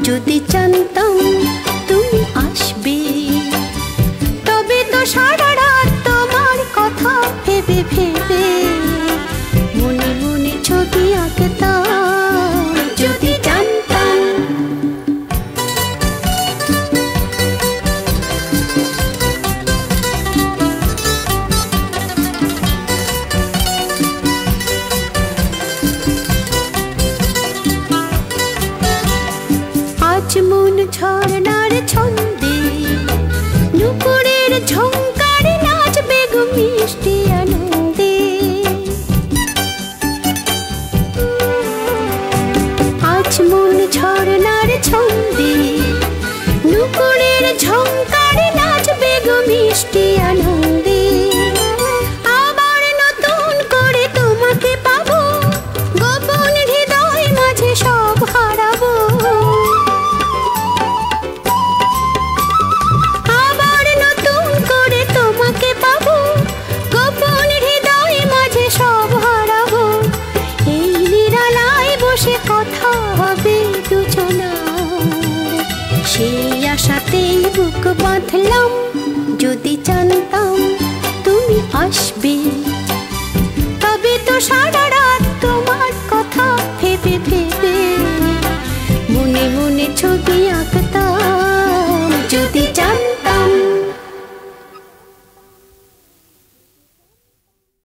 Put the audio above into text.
যদি জানতাম তুমি আসবে, তবে তো সারা রাত তোমার কথা ভেবে ভেবে মনে মনে ছবি আঁকতাম। যদি জানতাম আজ মন ঝর্ণার ছন্দে নুপুরের ঝংকারে নাচবে গো মিষ্টি আনন্দে। আজ মন ঝর্ণার ছন্দে নুপুরের ঝংকারে নাচবে গো মিষ্টি আনন্দে। আবার নতুন করে তোমাকে পাবো, গোপন হৃদয় মাঝে সব হারাবো। আবার নতুন করে তোমাকে পাবো, গোপন হৃদয় মাঝে সব হারাবো। এই নিরালায় বসে কথা হবে দুজনার, সেই আশাতেই বুক বাঁধলাম। যদি জানতাম তুমি আসবে।